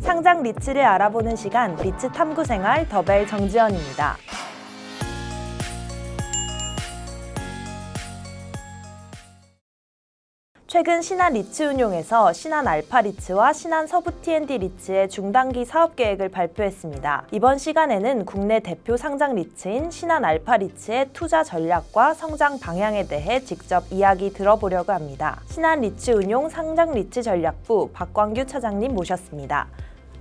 상장 리츠를 알아보는 시간, 리츠 탐구생활 더벨 정지연입니다. 최근 신한 리츠 운용에서 신한 알파 리츠와 신한 서부 T&D 리츠의 중단기 사업 계획을 발표했습니다. 이번 시간에는 국내 대표 상장 리츠인 신한 알파 리츠의 투자 전략과 성장 방향에 대해 직접 이야기 들어보려고 합니다. 신한 리츠 운용 상장 리츠 전략부 박광규 차장님 모셨습니다.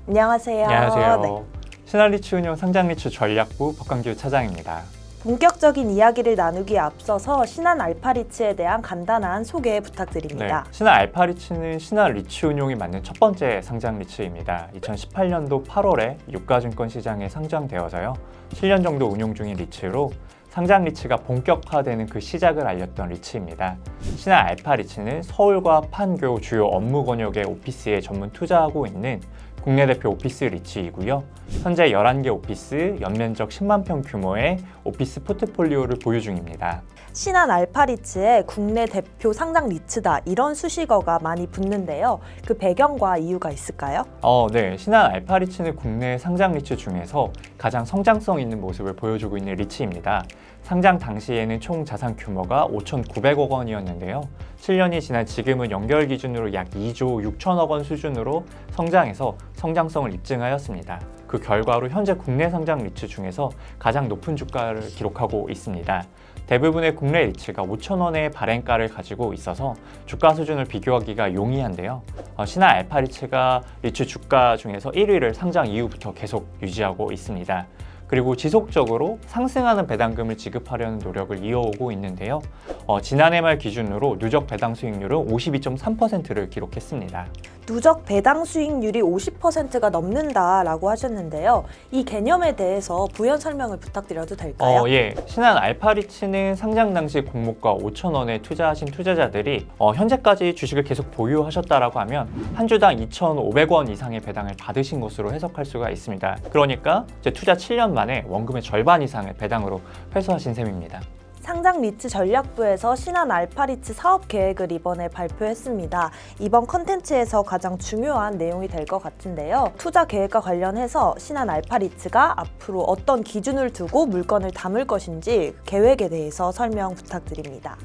안녕하세요. 안녕하세요. 네. 신한 리츠 운용 상장 리츠 전략부 박광규 차장입니다. 본격적인 이야기를 나누기에 앞서서 신한 알파 리츠에 대한 간단한 소개 부탁드립니다. 신한 알파 리츠는 신한 리츠 운용이 맞는 첫 번째 상장 리츠입니다. 2018년도 8월에 유가증권 시장에 상장되어서요. 7년 정도 운용 중인 리츠로 상장 리츠가 본격화되는 그 시작을 알렸던 리츠입니다. 신한 알파 리츠는 서울과 판교 주요 업무 권역의 오피스에 전문 투자하고 있는 국내 대표 오피스 리츠이고요. 현재 11개 오피스, 연면적 10만 평 규모의 오피스 포트폴리오를 보유 중입니다. 신한 알파 리츠의 국내 대표 상장 리츠다 이런 수식어가 많이 붙는데요. 그 배경과 이유가 있을까요? 네. 신한 알파 리츠는 국내 상장 리츠 중에서 가장 성장성 있는 모습을 보여주고 있는 리츠입니다. 상장 당시에는 총 자산 규모가 5,900억 원이었는데요. 7년이 지난 지금은 연결 기준으로 약 2조 6천억 원 수준으로 성장해서 성장성을 입증하였습니다. 그 결과로 현재 국내 상장 리츠 중에서 가장 높은 주가를 기록하고 있습니다. 대부분의 국내 리츠가 5,000원의 발행가를 가지고 있어서 주가 수준을 비교하기가 용이한데요. 신한 알파 리츠가 리츠 주가 중에서 1위를 상장 이후부터 계속 유지하고 있습니다. 그리고 지속적으로 상승하는 배당금을 지급하려는 노력을 이어오고 있는데요. 지난해 말 기준으로 누적 배당 수익률은 52.3%를 기록했습니다. 누적 배당 수익률이 50%가 넘는다라고 하셨는데요. 이 개념에 대해서 부연 설명을 부탁드려도 될까요? 예. 신한 알파 리츠는 상장 당시 공모가 5,000원에 투자하신 투자자들이 현재까지 주식을 계속 보유하셨다라고 하면 한 주당 2,500원 이상의 배당을 받으신 것으로 해석할 수가 있습니다. 그러니까 이제 투자 7년 만에 원금의 절반 이상을 배당으로 회수하신 셈입니다. 상장 리츠 전략부에서 신한 알파 리츠 사업 계획을 이번에 발표했습니다. 이번 컨텐츠에서 가장 중요한 내용이 될 것 같은데요. 투자 계획과 관련해서 신한 알파 리츠가 앞으로 어떤 기준을 두고 물건을 담을 것인지 계획에 대해서 설명 부탁드립니다.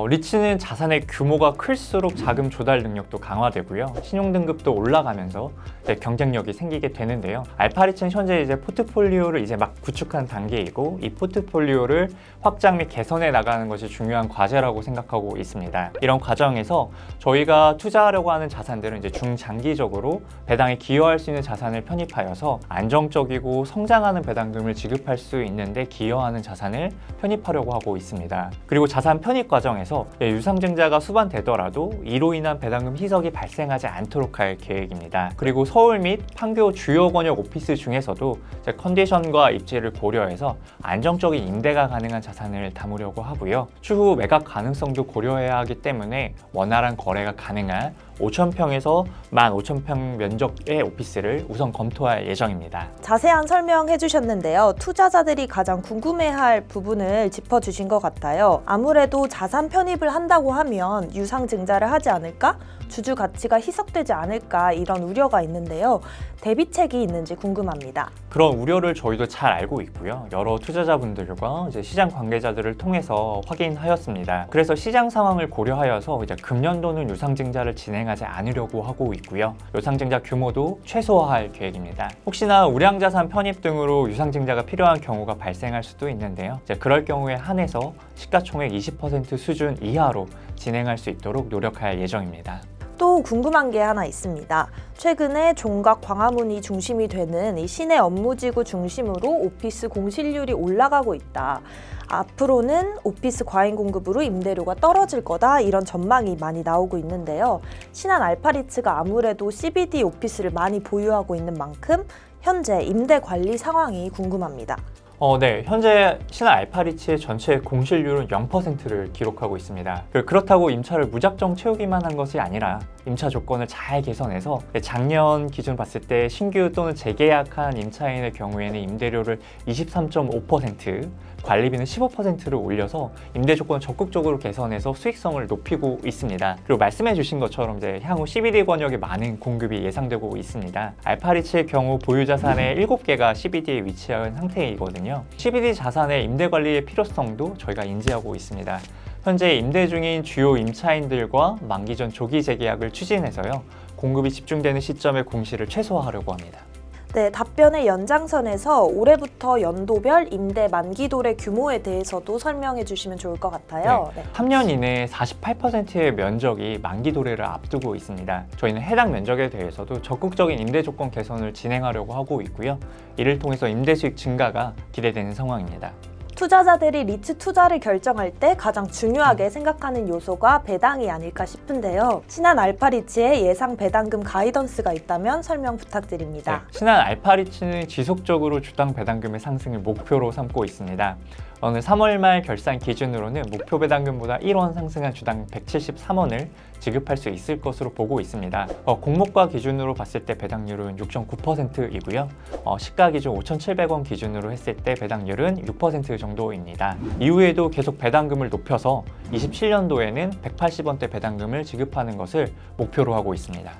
리츠는 자산의 규모가 클수록 자금 조달 능력도 강화되고요. 신용 등급도 올라가면서 이제 경쟁력이 생기게 되는데요. 알파 리츠는 현재 이제 포트폴리오를 이제 막 구축한 단계이고 이 포트폴리오를 확장 및 개선해 나가는 것이 중요한 과제라고 생각하고 있습니다. 이런 과정에서 저희가 투자하려고 하는 자산들은 이제 중장기적으로 배당에 기여할 수 있는 자산을 편입하여서 안정적이고 성장하는 배당금을 지급할 수 있는데 기여하는 자산을 편입하려고 하고 있습니다. 그리고 자산 편입 과정에서 유상증자가 수반되더라도 이로 인한 배당금 희석이 발생하지 않도록 할 계획입니다. 그리고 서울 및 판교 주요 권역 오피스 중에서도 컨디션과 입지를 고려해서 안정적인 임대가 가능한 자산을 담으려고 하고요. 추후 매각 가능성도 고려해야 하기 때문에 원활한 거래가 가능한 5,000평에서 15,000평 면적의 오피스를 우선 검토할 예정입니다. 자세한 설명해 주셨는데요. 투자자들이 가장 궁금해할 부분을 짚어주신 것 같아요. 아무래도 자산 편입을 한다고 하면 유상증자를 하지 않을까? 주주 가치가 희석되지 않을까? 이런 우려가 있는데요. 대비책이 있는지 궁금합니다. 그런 우려를 저희도 잘 알고 있고요. 여러 투자자분들과 이제 시장 관계자들을 통해서 확인하였습니다. 그래서 시장 상황을 고려하여서 이제 금년도는 유상증자를 진행하지 않으려고 하고 있고요. 유상증자 규모도 최소화할 계획입니다. 혹시나 우량자산 편입 등으로 유상증자가 필요한 경우가 발생할 수도 있는데요. 이제 그럴 경우에 한해서 시가총액 20% 수준 이하로 진행할 수 있도록 노력할 예정입니다. 또 궁금한 게 하나 있습니다. 최근에 종각 광화문이 중심이 되는 이 시내 업무지구 중심으로 오피스 공실률이 올라가고 있다. 앞으로는 오피스 과잉 공급으로 임대료가 떨어질 거다 이런 전망이 많이 나오고 있는데요. 신한 알파 리츠가 아무래도 CBD 오피스를 많이 보유하고 있는 만큼 현재 임대 관리 상황이 궁금합니다. 네. 현재 신한 알파 리츠의 전체 공실률은 0%를 기록하고 있습니다. 그렇다고 임차를 무작정 채우기만 한 것이 아니라 임차 조건을 잘 개선해서 작년 기준 봤을 때 신규 또는 재계약한 임차인의 경우에는 임대료를 23.5%, 관리비는 15%를 올려서 임대 조건을 적극적으로 개선해서 수익성을 높이고 있습니다. 그리고 말씀해 주신 것처럼 이제 향후 CBD 권역에 많은 공급이 예상되고 있습니다. 알파리츠의 경우 보유 자산의 7개가 CBD에 위치한 상태이거든요. CBD 자산의 임대 관리의 필요성도 저희가 인지하고 있습니다. 현재 임대 중인 주요 임차인들과 만기 전 조기 재계약을 추진해서요. 공급이 집중되는 시점에 공시를 최소화하려고 합니다. 네, 답변의 연장선에서 올해부터 연도별 임대 만기도래 규모에 대해서도 설명해 주시면 좋을 것 같아요. 네. 3년 이내에 48%의 면적이 만기 도래를 앞두고 있습니다. 저희는 해당 면적에 대해서도 적극적인 임대 조건 개선을 진행하려고 하고 있고요. 이를 통해서 임대 수익 증가가 기대되는 상황입니다. 투자자들이 리츠 투자를 결정할 때 가장 중요하게 생각하는 요소가 배당이 아닐까 싶은데요. 신한 알파리츠의 예상 배당금 가이던스가 있다면 설명 부탁드립니다. 신한 알파리츠는 지속적으로 주당 배당금의 상승을 목표로 삼고 있습니다. 오늘 3월 말 결산 기준으로는 목표 배당금보다 1원 상승한 주당 173원을 지급할 수 있을 것으로 보고 있습니다. 공모가 기준으로 봤을 때 배당률은 6.9%이고요. 시가 기준 5,700원 기준으로 했을 때 배당률은 6% 정도입니다. 이후에도 계속 배당금을 높여서 27년도에는 180원대 배당금을 지급하는 것을 목표로 하고 있습니다.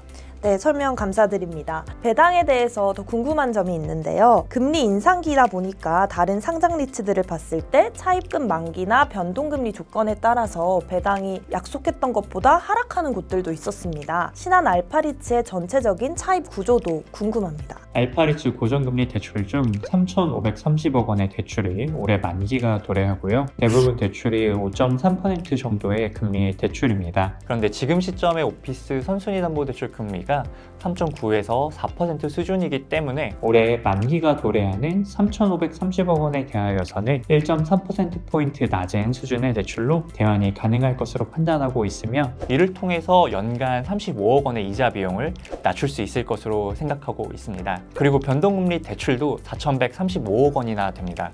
네, 설명 감사드립니다. 배당에 대해서 더 궁금한 점이 있는데요. 금리 인상기다 보니까 다른 상장 리츠들을 봤을 때 차입금 만기나 변동금리 조건에 따라서 배당이 약속했던 것보다 하락하는 곳들도 있었습니다. 신한 알파리츠의 전체적인 차입 구조도 궁금합니다. 알파리츠 고정금리 대출 중 3,530억 원의 대출이 올해 만기가 도래하고요. 대부분 대출이 5.3% 정도의 금리의 대출입니다. 그런데 지금 시점의 오피스 선순위 담보 대출 금리가 3.9에서 4% 수준이기 때문에 올해 만기가 도래하는 3,530억 원에 대하여서는 1.3%포인트 낮은 수준의 대출로 대환이 가능할 것으로 판단하고 있으며 이를 통해서 연간 35억 원의 이자 비용을 낮출 수 있을 것으로 생각하고 있습니다. 그리고 변동금리 대출도 4,135억 원이나 됩니다.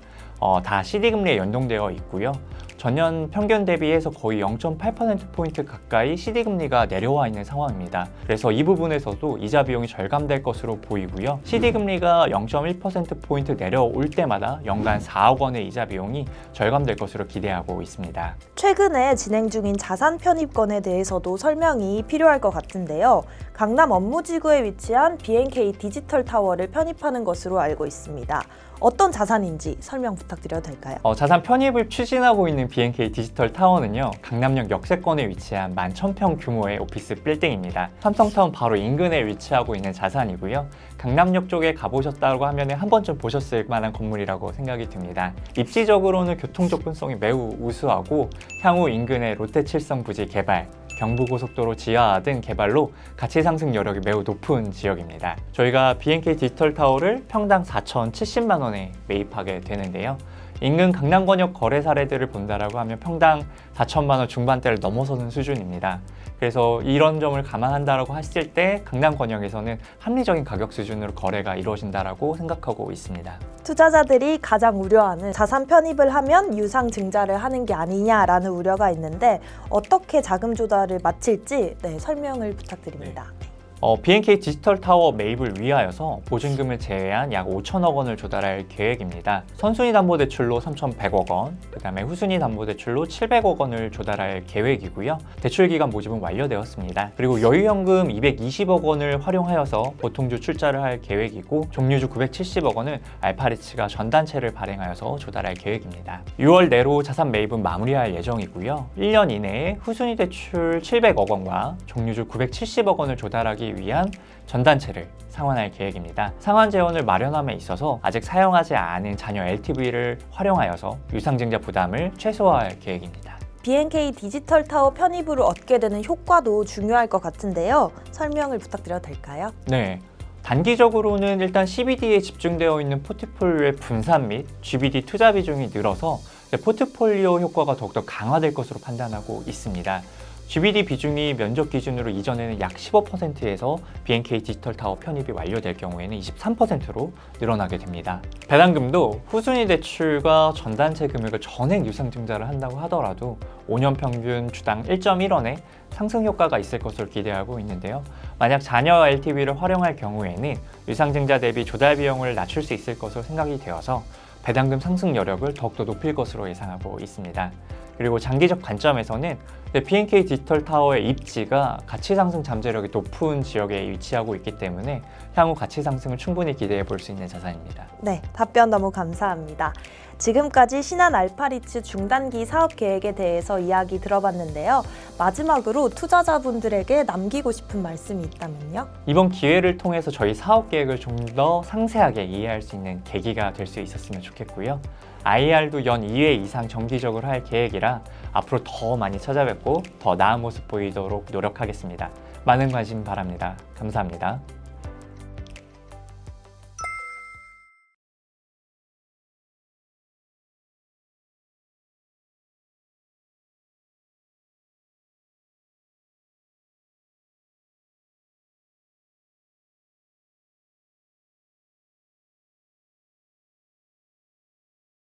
다 CD금리에 연동되어 있고요. 전년 평균 대비해서 거의 0.8%포인트 가까이 CD금리가 내려와 있는 상황입니다. 그래서 이 부분에서도 이자 비용이 절감될 것으로 보이고요. CD금리가 0.1%포인트 내려올 때마다 연간 4억 원의 이자 비용이 절감될 것으로 기대하고 있습니다. 최근에 진행 중인 자산 편입건에 대해서도 설명이 필요할 것 같은데요. 강남 업무지구에 위치한 B&K 디지털 타워를 편입하는 것으로 알고 있습니다. 어떤 자산인지 설명 부탁드려도 될까요? 자산 편입을 추진하고 있는 B&K 디지털 타워는요, 강남역 역세권에 위치한 11,000평 규모의 오피스 빌딩입니다. 삼성타운 바로 인근에 위치하고 있는 자산이고요. 강남역 쪽에 가보셨다고 하면 한 번쯤 보셨을 만한 건물이라고 생각이 듭니다. 입지적으로는 교통 접근성이 매우 우수하고 향후 인근의 롯데칠성 부지 개발, 경부고속도로 지하 등 개발로 가치 상승 여력이 매우 높은 지역입니다. 저희가 B&K 디지털 타워를 평당 4,070만 원에 매입하게 되는데요. 인근 강남권역 거래 사례들을 본다라고 하면 평당 4천만 원 중반대를 넘어서는 수준입니다. 그래서 이런 점을 감안한다라고 했을 때 강남권역에서는 합리적인 가격 수준으로 거래가 이루어진다라고 생각하고 있습니다. 투자자들이 가장 우려하는 자산 편입을 하면 유상 증자를 하는 게 아니냐라는 우려가 있는데 어떻게 자금 조달을 마칠지 설명을 부탁드립니다. B&K 디지털 타워 매입을 위하여서 보증금을 제외한 약 5천억 원을 조달할 계획입니다. 선순위 담보대출로 3,100억 원, 그 다음에 후순위 담보대출로 700억 원을 조달할 계획이고요. 대출기간 모집은 완료되었습니다. 그리고 여유현금 220억 원을 활용하여서 보통주 출자를 할 계획이고 종류주 970억 원을 알파리츠가 전단체를 발행하여서 조달할 계획입니다. 6월 내로 자산 매입은 마무리할 예정이고요. 1년 이내에 후순위 대출 700억 원과 종류주 970억 원을 조달하기 위한 전단체를 상환할 계획입니다. 상환 재원을 마련함에 있어서 아직 사용하지 않은 잔여 LTV를 활용하여서 유상증자 부담을 최소화할 계획입니다. B&K 디지털 타워 편입으로 얻게 되는 효과도 중요할 것 같은데요. 설명을 부탁드려도 될까요? 네. 단기적으로는 일단 CBD에 집중되어 있는 포트폴리오의 분산 및 GBD 투자 비중이 늘어서 포트폴리오 효과가 더욱더 강화될 것으로 판단하고 있습니다. GBD 비중이 면적 기준으로 이전에는 약 15%에서 BNK 디지털타워 편입이 완료될 경우에는 23%로 늘어나게 됩니다. 배당금도 후순위 대출과 전단체 금액을 전액 유상증자를 한다고 하더라도 5년 평균 주당 1.1원의 상승 효과가 있을 것으로 기대하고 있는데요. 만약 자녀 LTV를 활용할 경우에는 유상증자 대비 조달 비용을 낮출 수 있을 것으로 생각이 되어서 배당금 상승 여력을 더욱더 높일 것으로 예상하고 있습니다. 그리고 장기적 관점에서는 BNK 디지털타워의 입지가 가치 상승 잠재력이 높은 지역에 위치하고 있기 때문에 향후 가치 상승을 충분히 기대해 볼 수 있는 자산입니다. 네, 답변 너무 감사합니다. 지금까지 신한 알파리츠 중단기 사업 계획에 대해서 이야기 들어봤는데요. 마지막으로 투자자분들에게 남기고 싶은 말씀이 있다면요? 이번 기회를 통해서 저희 사업 계획을 좀 더 상세하게 이해할 수 있는 계기가 될 수 있었으면 좋겠고요. IR도 연 2회 이상 정기적으로 할 계획이라 앞으로 더 많이 찾아뵙고 더 나은 모습 보이도록 노력하겠습니다. 많은 관심 바랍니다. 감사합니다.